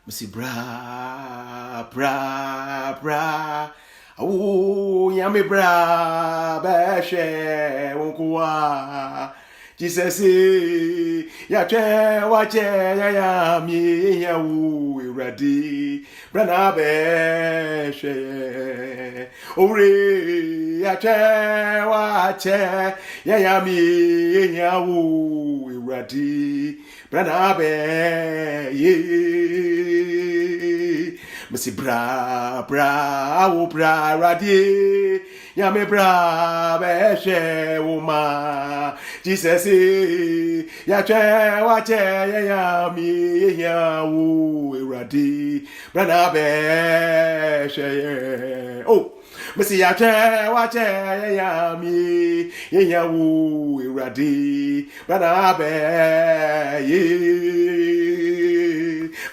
Missy bra, bra, bra. Oh, yummy bra, bashe, wonkuwa. Jesus, ya che, wache, ya mi, ya wu, ready. Brana beshe. Ore, ya che, wache, ya mi, ya wu, ready. Brana be, Missy bra, bra, oh bra, radie. Ya me bra, beshe, woma. Jesus, ya che, wache, ya mi, ya wu, radi. Brana beshe. Oh, Missy ya che, wache, ya mi, ya wu, radi. Brana be.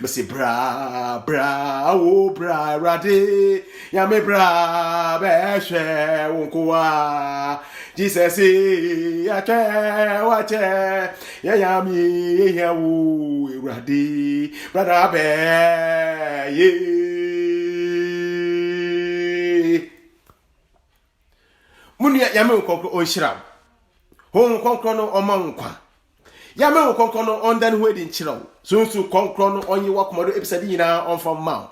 Missy bra, bra, oh bra, radi. Ya me bra, beshe, wonkuwa. Jesus, ya che, wache, ya mi, ya wu, radi. Brana be, Munia yame ukonkro onshira. Hon konkro no omankwa. Yame ukonkro no ondan huedi nchira. Sunsu konkro no onyi wakomodo episode nyina onfam ma.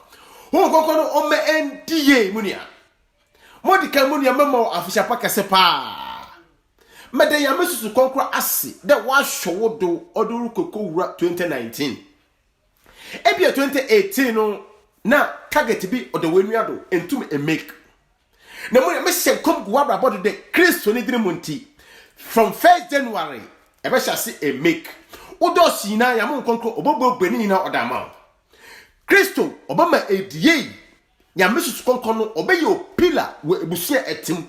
Hon konkro no ome ndie munia. Modika munia memo afisha pakase pa. Mede yame susu konkro ase de wa hwodo oduru koko wura 2019. Ebia 2018 no na target bi odewenuado entum emake. Na mo me se kom go abrabod de Kristo ni diri munti from 1st January e be shase a make udo sina ya mo nkonkro obogbo gbeni na odama Kristo obama edie ya mesusu konkro no obeye opila we ebusia etim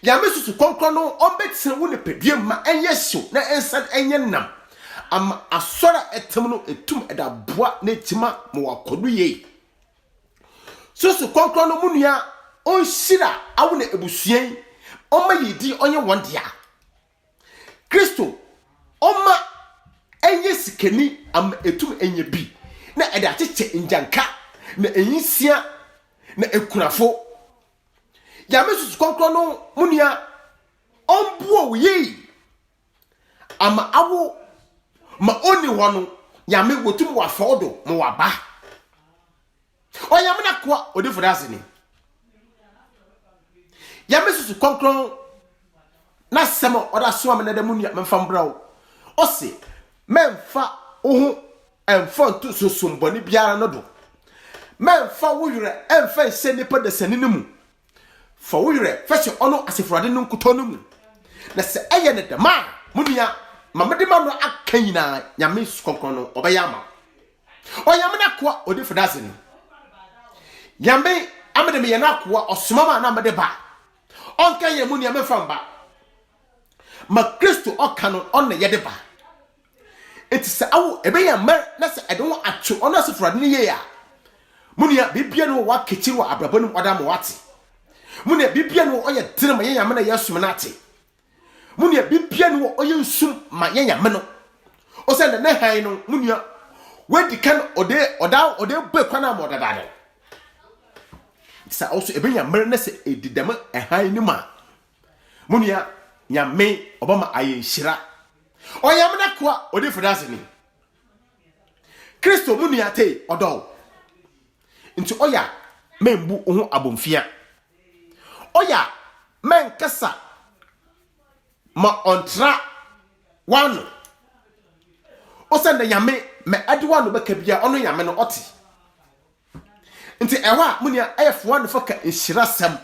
ya mesusu konkro no obetire wo ne pedue ma enye hyew na ensan enye nam am asora etim no etum edaboa na etima mo wakodu ye susu konkro no munua on shira awune ebusuen oma yidi onye wondia Kristo oma enye sikeni am etum enye bi na ede acheche njanka na enyisia na ekunafo ya mesusu konkro no munia ombuo wiye ama awo ma oni wono ya me wotum wa fodo mo waba oya me na kwa odifodase ni ya mesusu konkro na sema oda so amene da munia memfam brawo ose memfa ohu emfa ntu sosomboni biara no do memfa woyure emfa hye nipa da sanini mu fa woyure fa hye ono asefrade no nkuto no mu na se eye ne da ma munia mamede ma no akanyina nyame konkro no obayama oyame na kwa odifodase ni yambe amede me yana kwa osomama na amede ba onka ye munia mefamba ma Kristo okano onne yede ba etisa awo ebeya mer na se edon atwo ono asefrade ne ye ya munia bibia no wa kechi wa abrabanu oda ma wate munia bibia no oye dire ma ye yame na yesum na ate munia bibia no oye nsum ma ye yame no o se ne han no munia wedi kan ode be kwana ma oda da no sa also ebeya mer na se edidam han ni ma munia nyame obama ayeshira oyam na kwa odifodase ni Kristo munia te odo nti oya membu ohu abomfia oya menkasa ma ontra wano osanda nyame me adwano beka bia ono nyame no oti nti ewa munia ayefo no foka ehira sam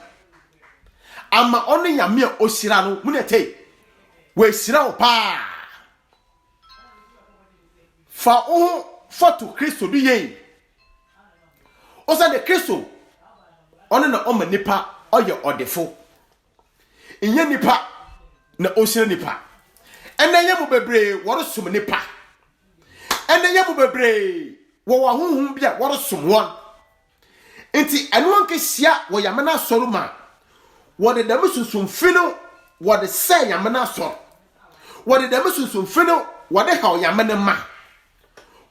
ama ono nyame a osira no munia te we sira o pa fa o foto Kristo bi yen osande Kristo ono na o manipa oye odefo enye nipa na osira nipa enye mu bebre woro som nipa enye mu bebre wo wa honhom bia woro som won enti eno anke hia wo yamana soruma wo de dam susum fino wo de se yamana sor wo de dam susum fino wo de ha yamana ma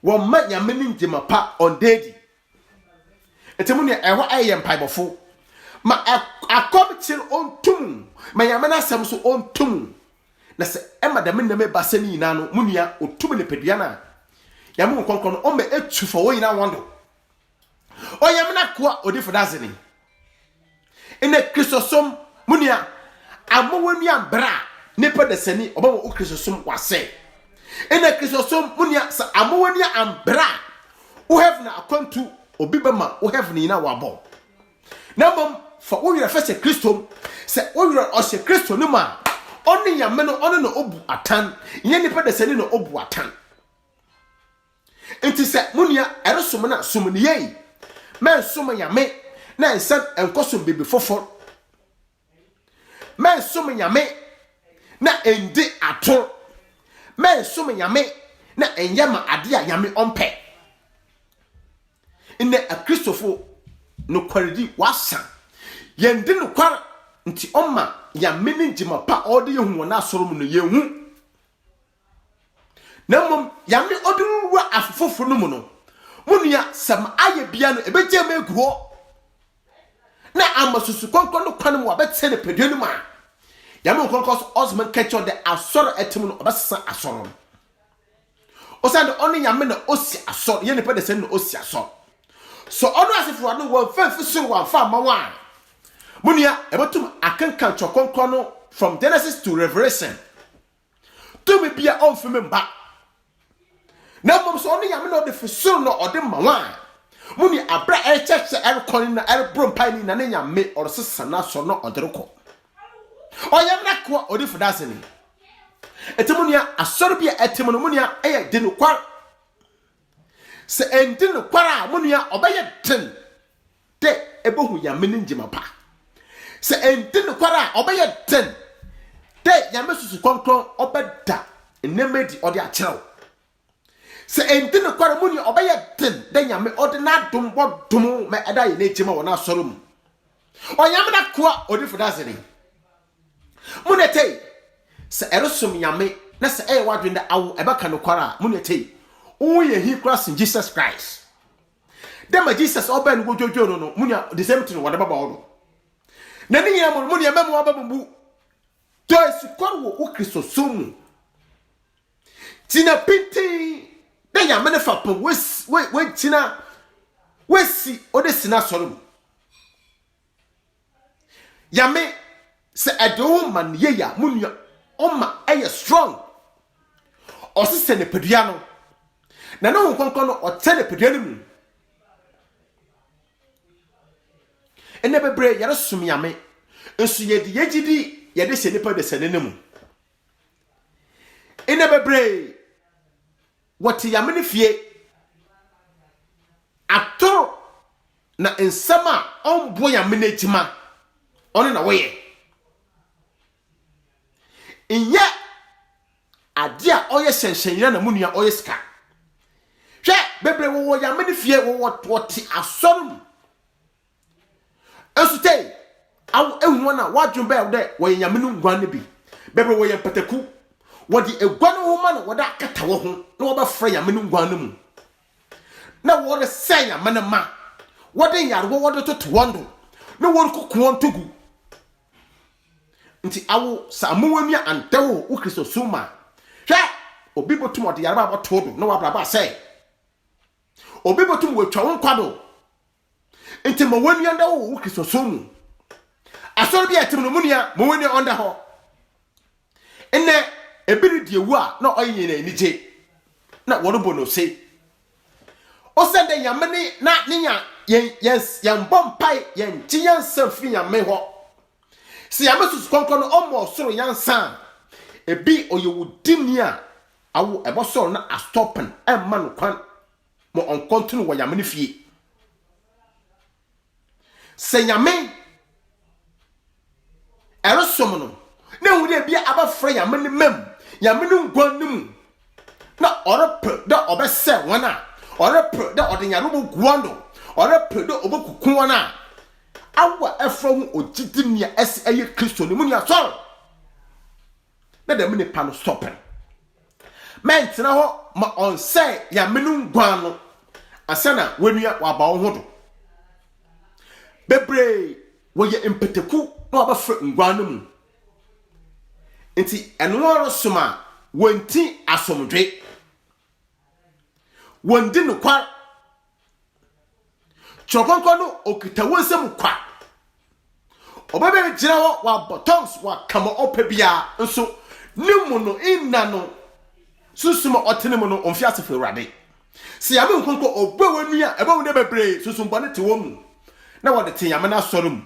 wo ma nyame ni njema pa on dedi etemu ne eho aye mpaibofo ma akom til ontum ma nyame na asem so ontum na se ema da me ba sani na no munia otum ne pedua na nyame nkonkon o ma etu fo wo nyina wondo o nyame na koa odifo dazeni ene kristosom munia amowani ambra ne pa da sani oba wo kristosom wase ene kristosom munia sa amowani ambra wo have na akontu obi bema wo have ni na wabo na mom fa wo yira fa se kristom se wo yira o se kristo no ma oni nyame no oni no obu atan ye nipa da sani no obu atan enti se munia eresom na som ne yei men som nyame na ensem enkosom bebe fofo men som nyame na endi ato men som nyame na enyama ade a nyame ompe ine a kristofo no kwaredi wasa yende no kwar nti omma ya meni njima pa ode yehu na asorom no yehu na mom ya me odunwa afofofo no mu no munia sam aye bia no ebeje meguo na amasusu konkon no kwan mu abetse ne pedue no ma ya me konkon osman catcher de asoro etim no obesa asoro osande oni ya me na osi asoro ye ne pede sen no osi asoro so ono asefo no won fanfiso wan fa mawa munia ebetum akankan chokonkon no from Genesis to Revelation to me bia onfime mba na mom so ono ya me no de fiso no ode mawa muni abra church kon na brom pai ni na nya me or sesa na so no odereko oyam na ko odi fudaseni etemunia asori bia etemu munia eye de no kwar se endi no kwara munia obeye ten de ebohu ya meni njima pa se endi no kwara obeye ten de ya mesusu konkron obeda enemedi odi acherew se endi no kwara munia obeye ten de nyame odi na dum bodum me eda ye na ejima wona asoro mu oyam na ko odi fudaseni munete se erosom nyame na se wadwenda awo ebaka no kwara munete uye he cross in Jesus Christ dem Jesus oben go jojo no munya the same thing wada baba odo na ni yam munya mem wa babu to esikoro wo Kristo somu tina piti de nyame ne fa we tina wesi ode sina sorum yame se edo man yeya munya oma eye strong osise ne pedua no na no nkonkon no otele pedua no mu ene bebre yare sum yame ensu yedi yegidi yede se nipa de sene ne mu ene bebre woti yame ne fie ato na ensama onbo yame ne ejima ono na woye inye adia oye sensenya na munua oye ska hwe bebre wo ya mani fie wo woti asorum esute awu ehun na wadwun be de wo yamanu ngwan ne bi bebre wo ye pataku wodi egwan ho ma na woda akata wo ho na wo ba fra yamanu ngwan ne mu na wo re senya mana ma wodi yar wo wodi to wondo na wo kuku won togu nti awu samuwani antewo wo Kristo suma hwe obi botum ode yarba abotodo na wabraba say obi botum wetwa won kwado nti mawani andawo wo Kristo sumu asori bi atim no munia mawani onda ho enne ebiri diewu a na oyin na enije na wono bono se o sende yamani na ninya yes yambompai yen tiyan safi yame ho si yamesus konkon omo soro yansan ebi oyewudimia awu ebosoro na astopen emma no kwan mo on continue wo yamani fie se yame erosom no na wude bia abafra yamani mem yamani ngwan nim na orep da obese wona orep da odenya no guando orep da obokuku wona awa efro ogidimia ese Kristo ni munya sor na dem ne pa no stopen mentena ho ma onse ya menum gwan no asana wenua waba wo hodo bebre wo ye empeteku na wabafra ngwan no mu enti enworo soma wonti asomdwe wondi no kwa chokonko no okita wonsem kwa obebe gira ho wa bottoms wa kama opebia nso nimu no inna no susuma otenemu no onfiase ferade se ya me nkonko obewanu a ebe wo de bebre susumbone te wo mu na wo de te yame na sorum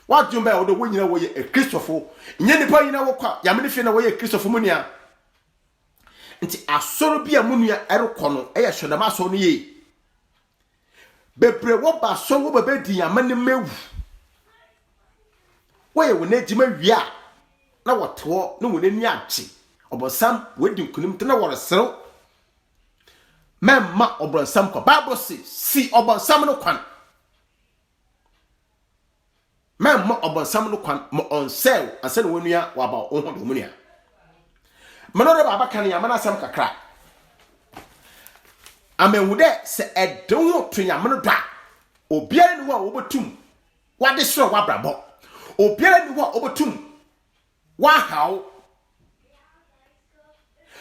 wa djumba wo de wo nyina wo ye Kristofo nye nipa nyina wo kwa yame ne fie na wo ye Kristofo munia nti asoro bia munia ereko no eye hwedama so no ye bebre wo ba so wo bebe di yame ne mewu wo ye wo na ejima wia na wo te wo no wo nani agye obosam wedi nkunim te na wo resero memma obonsam ko Bible says si obonsam no kwan memma obonsam no kwan mo onsel asane wonua waba ohodo munia manore baba kan ya mana sam kakra amenhude se edewo to nyamno da obiara ni wo obotum wade soro wabrabo obiara ni wo obotum wa haw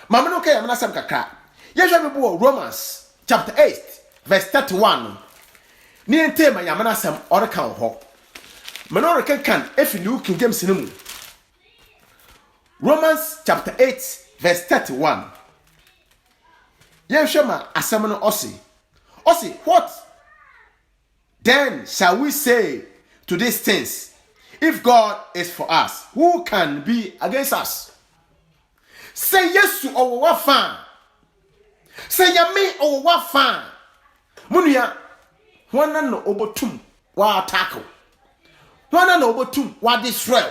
mamno ka ya mana sam kakra yehwa bebo Romans chapter 8 verse 31 ni entema ya mana sam oreka ho manore kan efi New King James ni mu Romans chapter 8 verse 31 Yeshua asem no osi what then shall we say to these things? If God is for us, who can be against us? Say yes to our wafa. Say yame our wafa. Munia wana no obotum wa tackle. Wana no obotum wa destroy.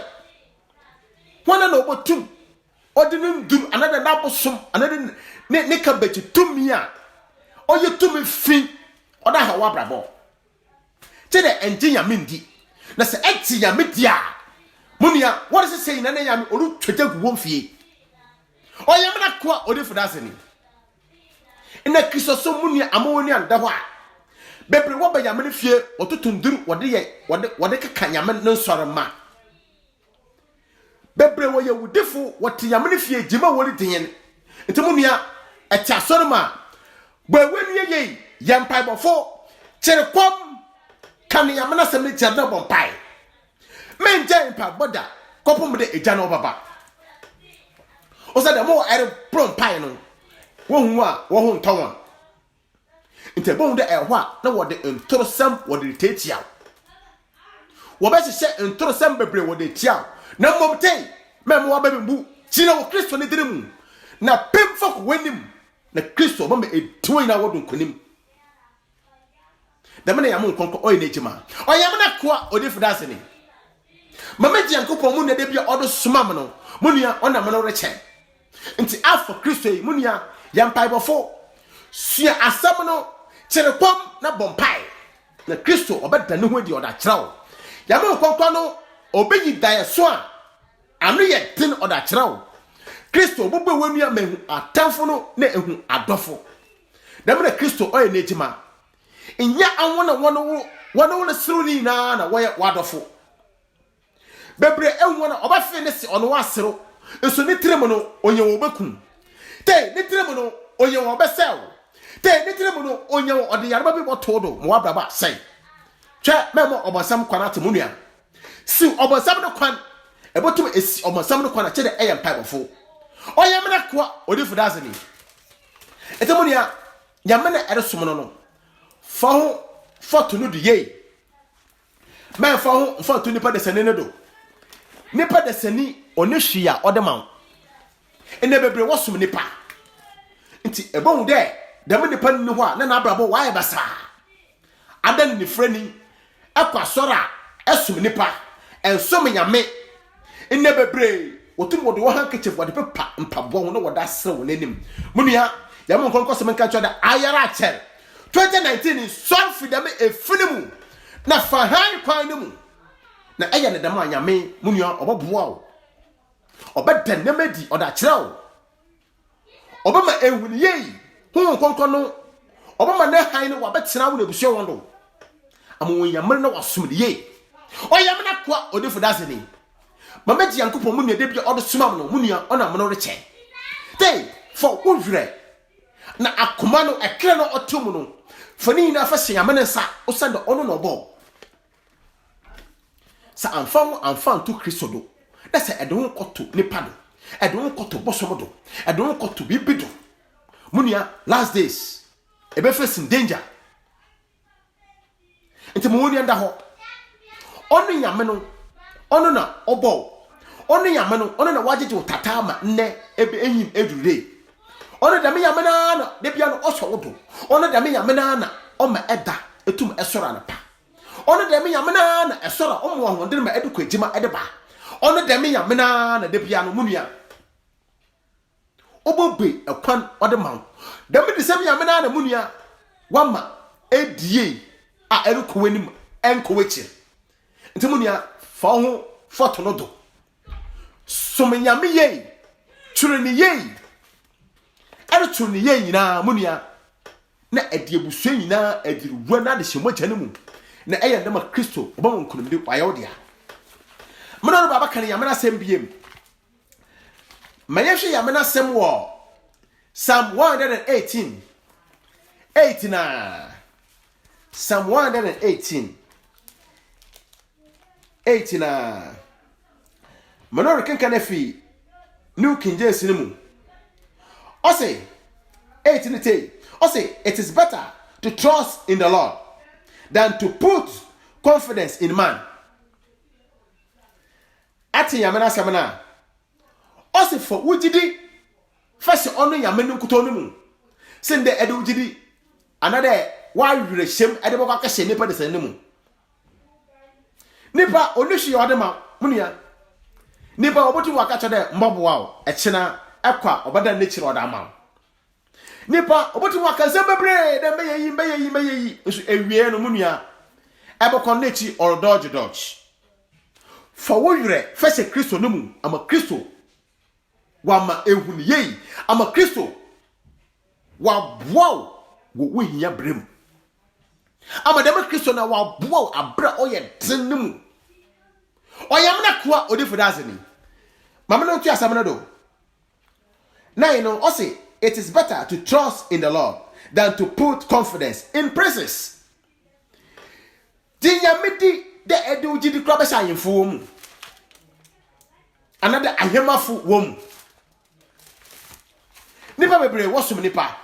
Wana no obotum odinum dum another nabosom another ne kabechi tumia oye tumi fin oda ha wabrabo te de engineer mindi na se eti ya media munia what is it saying na ya me olu twega guwom fie oye mena kwa odi fudaseni ina kristoso munia amawoni anda ho a bebre wo ba ya me fie ototunduru wode kaka nyame no nsore ma bebre wo ye wudefo wote yame fie jima wori den enti munia eti asore ma gba wenu ye yempai bofo cherekom kan yame na seme jada bompai menje impa boda kopum de eja no baba o sa de mo ere prompai no wo hu a wo hu ntonwa enti bon de ehwa na wo de ntorosam wo de tetia wo be hye ntorosam bebre wo de tia na momtei memo wa babembu chira wo Kristo ne diremu na pemfo ko wanim na Kristo ba me etuwa ina wodun konim da mena yam nkonko oyi na ejima oyam na koa odifu dase ni mama ji yankopon mu na de bia odo soma me no munua ona me no reche nti afọ Kristo yi munua yampai bofo sua asam no cherekom na bompai na Kristo obeda ne ho di oda kirawo yam nkonko no obeyi dae so a anu ye tin oda kirawo Kristo bobbe wanua mehu atamfo no na ehu adofo da mena Kristo oyi na ejima inya anwona wono le siruni na wo wadofo bebre enwona obafe ne se ono wasero eso ni tiremu no onye wo bekun te ni tiremu no onye wo besel te ni tiremu no onye wo ode yarba bi botodo mo wabraba sei twa memo obosam kwana te munua si obosam no kwan ebotum esi obosam no kwana che de eyem paibofo oyem na kwa odifu dazeni etemunia nyamena eresom no faho foto no diye men faho foto nipa de sene ne do nipa de sene onehwia odema ene bebre wosom nipa nti ebon de dem nipa ni ho a na abrabo wae basa adan ni frani akwa sora esom nipa ensom nyame ene bebre wotum wodo wo handkerchief wode pepa mpabo ho no woda sere wo nanim munua yam nkonko se menka choda ayara cher 2019 so freedom efinimu na fahan kwan nimu na eye ne dem anyame munua oboboa o obeda nemedi oda kirawo Obama ehuni ye hu konkon no Obama na han no wabetena wo na busua won do amu yamre na wasum de ye oyamna kwa odefo daseni mama ji yankopon mu nua de bia odo sumam no mu nua ona mo no reche dey for wudre na akoma no ekre no otum no fani na fa se yamne nsa o send ono no bo sa amfam to Kristo do na se edon koto nipa do edon koto bosom do edon koto bibido mu nua last days ebe facing danger enti mo nua nda ho onu yame no onu na obo onu yame no onu na wajeje utata ma nne ebe enyim edure onu da me yame na de bia no oso wodo onu da me yame na o ma eda etum esora na pa onu da me yame na esora o mo ho ndin ma edukwa ejima edeba onu da me yame na de bia no munua obobe ekwan ode man da me de se me yame na munua wama edie a erukowe nim enkowe chi nti munua fa ho foto no do somenyame ye twere ni ye twere ni ye nyina munua na ediebusu nyina ediruwa na de hyemogya ne mu na eye ndema Kristo oba wonkunumde wayawdia mena no baba kan yamena sem biem mayehwe yamena sem wo Psalm 118 89 Psalm 118 89 Manor kan afi New King James nimu o say 18 o say it is better to trust in the Lord than to put confidence in man. Ati yamena samana o say for wujidi first onu yamenu kutonu mu sende edu wujidi another wa wire shem edebo ka kase nipa de sanemu nipa olushi odema munia nipa obotu waka chode mbobowa o echina ekwa obada nature odama nipa obotu waka zebebre de meyeyi nso ewie no munia eboko nature or dodge for wire first Kristo no mu ama Kristo wa ma ehuni yei ama Kristo wa wow wo hia brem ama dem Kristo na wa boa abra oye denemu oyamna kwa odefo dazeni mama no tu asamna do now you know o say it is better to trust in the Lord than to put confidence in princes dinyamedi de edu gidi kwa besa yemfo mu another ahemafu wom nipa bebre wosum nipa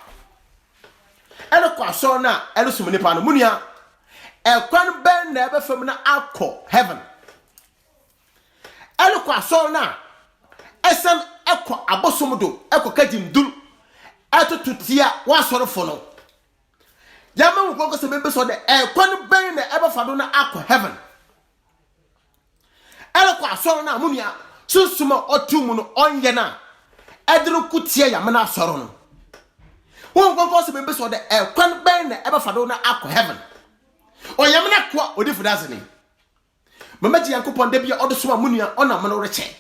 elo kwa so na elo sum nipa no munia ekwan ben na ebe fam na akọ heaven elo kwa so na esen ekọ abosom do ekọ kadim dul atotutia wasorofo no yama wo konko se bebe so de ekwan ben na ebe fado na akọ heaven elo kwa so na munia susuma otumu no onye na edru kutia yama na soro no won konko se bebe so de ekwan ben na ebe fado na akọ heaven oyamna kwa odifu daseni mamaji yankopon de bia odosoma munua ona mo no reche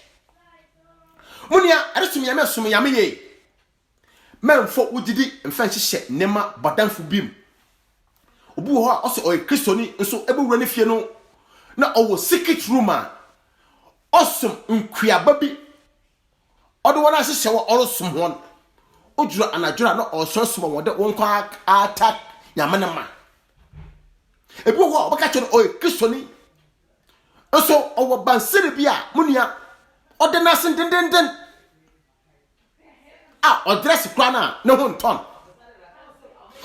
munua aresum yame sum yame ye memfo wudidi mfa nhihye nema badanfo bim obu ho a ose oy kristoni nso ebewura ne fie no na owo secret room a osum nkuaba bi odo wona hihye wo orosum hon ojura anadura na ososum wode wonko attack nyame ne ma ebi ho obaka che oy kristoni nso owo bansere bi a munua ode na sendenden a odress kwa na ne ho nton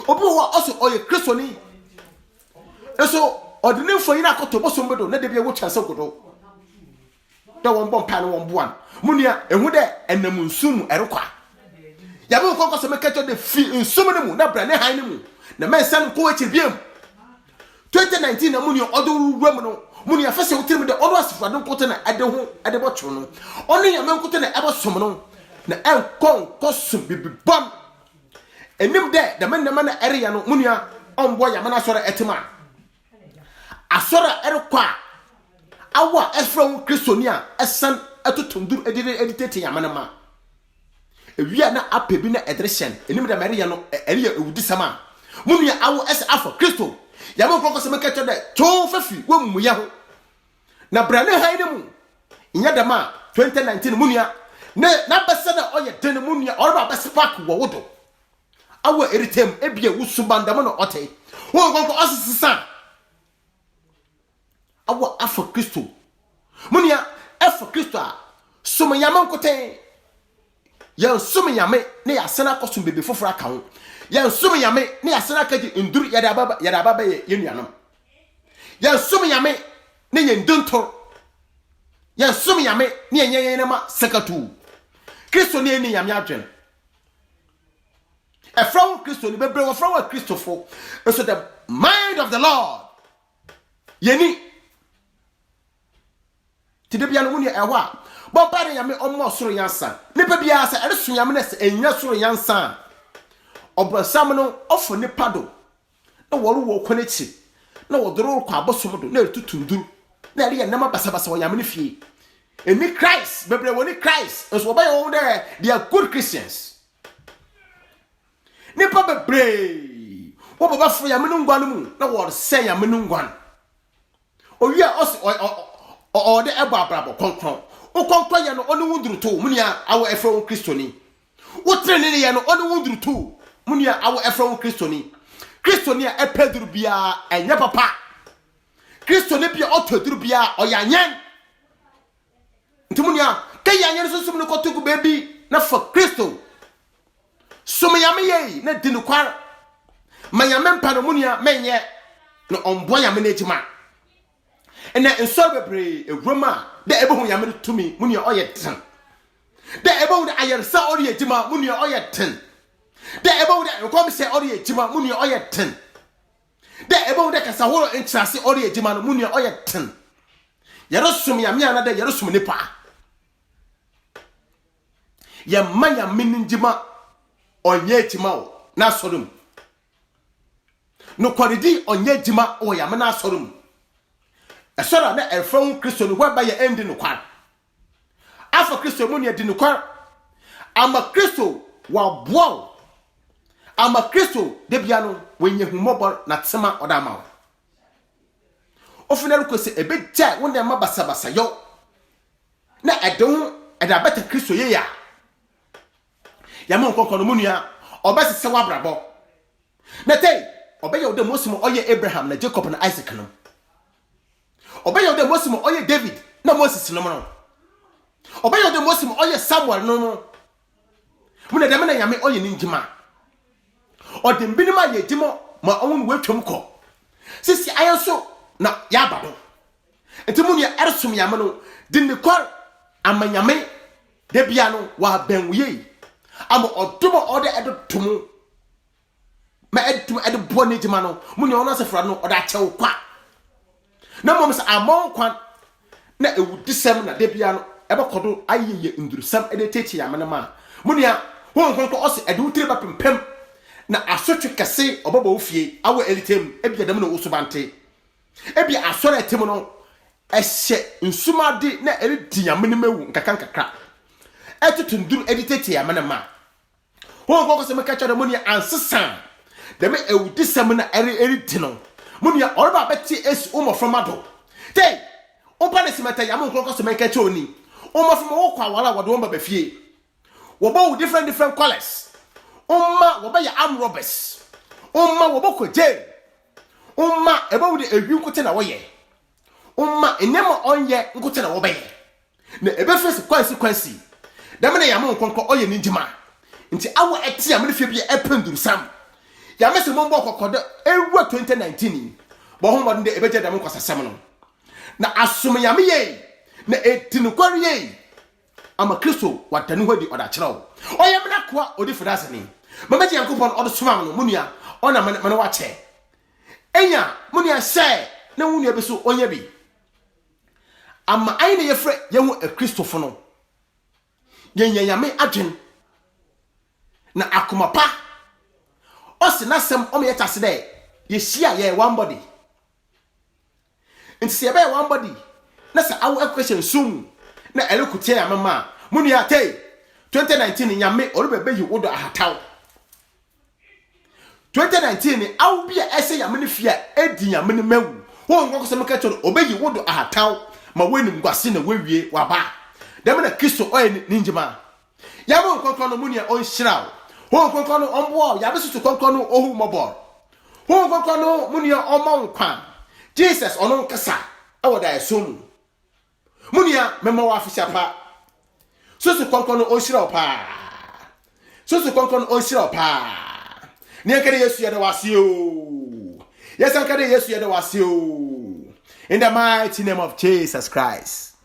obi ho also oy kristoni nso ode ne mfoyin akoto bosombedo na de bia wo chanse godo da won bom pa no won boan munua ehu de enam nsum erekwa yabe ko ko so mekacho de fi nsum ne mu na bra ne han ne mu na mensan ko wachi biem 2019 na munua odo ruwam no munua fese wotirim de odo asifra no kote na ade ho ade botro no ono ya menkote na ebosom no na enkon kosum bibibam enim de men na area no munua onbo ya mana sore etima asora erekwa awa efra wo kristonia esan atotondur edite ya mana ma ewia na apebi na edreshen enim da Maria no eri ewudi sama munua awo ese afọ Kristo ya mo kokose mekacho de to fafi wo muye ho na brane han ne mu nya dama 2019 munua na bese na oye den munua orba bese pak wo wodo awo eritem ebie wusu bandam no ote wo kokko osisa awo afọ Kristo munua afọ Kristo a soma yama nkoten ya soma yame ne ya sena kosum bebe foforo aka ho ya soma yame ne ya sena kaji nduru ya da baba ye nuanam ya soma yame ne ye ndonto ya soma yame ne ye nyenye ma sekatu Kristo ne ni yame adwen a from Kristo ni bebre wo from Christopher so the mind of the Lord yeni tidebia no mu ne ewa bompare yame omo soro yansa nipa bia sa ere so yame na se enya soro yansa obrasam no ofo nipa do na woru wo konechi na wodoro kwa abosom do na etutunduru na ere nama basabasa wo yame ne fie eni Christ bebre woni Christ so oba yo there they are good Christians nipa bebre wo baba fo yame no ngwan mu na wo se yame no ngwan owia o de eba brabo konkron o konkron ye no onu wunduru to munia awo efro Kristoni wo trene ne ye no onu wunduru to munia awo efro Kristoni Kristoni a epeduru bia enya papa Kristoni bia otoduru bia oyanyen ntimunia kayanyen susum no kotugu baby na for Kristo sum yame ye na dinu kwar mayame mpa no munia menye no ombo yame na ejima ena ensor bebre ewroma de ebohu yame tumi munia oyeten de ebohu de ayersa ori ejima munia oyeten de ebohu de komse ori ejima munia oyeten de ebohu de kasa horo entrase ori ejima no munia oyeten yerosum yame ana de yerosum nipa ya manya mininjima onye ejima o na sorum no kwalidi onye ejima o yame na sorum esora na efron Kristo no waba ya endi no kwar afa Kristo mu ne di no kwar ama Kristo wa boa ama Kristo de bia no wenye humobor na tema odama ofina ko se ebeja wona ma basabasa yo na edon eda beta Kristo ye ya ma nkonko no munua obese se wabrabo na tey obeya wo de mosimo oye Abraham na Jacob na Isaac no obeya de mosimo oye David na Moses no no obeya de mosimo oye Samuel no muna de mena yame oye ninjima odem binima ye jimo ma onwu wetwem ko sisi ayenso na ya bado enti munu ya ersum yame no dinne kor amanyame de bia no wa benwuye am odomo ode edotomu ma edum edbo ne jima no munu ono asefra no oda chew kwa na mom sa amon kwan na ewudisem na debia no ebekodo ayeye ndurusam edetechi yamana ma munia wonkonko ose edutire bapempem na asotwe kese obaba ofie awo elitem ebia dam na osubante ebia asore etem no ehye nsumade na eredi yamene mewu nkaka etutunduru editechi yamana ma wonkonko se meka chado munia ansesan dem ewudisem na eredi no munia orba beti es umo from ado tay opa ne simata yam nkroko so menka choni umo from wo kwa wala wode won ba fie wo bo different colors umma wo ba ya am robbers umma wo boko jail umma eba wo de ewi nkote na wo ye umma enema onye nkote na wo ba ye na ebe face consequence dem na yam nkroko oye ninjima nti awo eti am ne fie bia ependuru sam ya mese mo mbọ kokodo ewu 2019 bo ho mo de ebeje dem kwasasem no na asum ya me ye na etinukwari ye ama Kristo wadanu hodi oda kyerɛw oye mena kwa odi fidase ni mamaji yankopon odo soma no munua ona mena wa che enya munua se na munua be so onya bi ama aine ye frɛ ye hu Kristofo no yanyame adwen na akomapa osi na sem o me yetase de ye hia ye one body nti se be one body na sa awo question sum na elekutie ya mama munua tey 2019 nyame orebe yi wodo ahataw 2019 awu bia ese nyame ne fia edi nyame ne mawu wo nkoko se meka choro obeyi wodo ahataw ma weni ngwase na wewie waba dem na Kristo oye ninjima yabo nkoko no munia onhyiraw wo nkoko no ombo yabe susu nkoko no ohu mobor wo nkoko no munia omankwa Jesus ono nkasa awoda esom munia mema wa afisiapa susu nkoko no onhyiraw pa susu nkoko no onhyiraw pa Niekere Yesu yede wasio. Yes, ankere Yesu yede wasio. In the mighty name of Jesus Christ.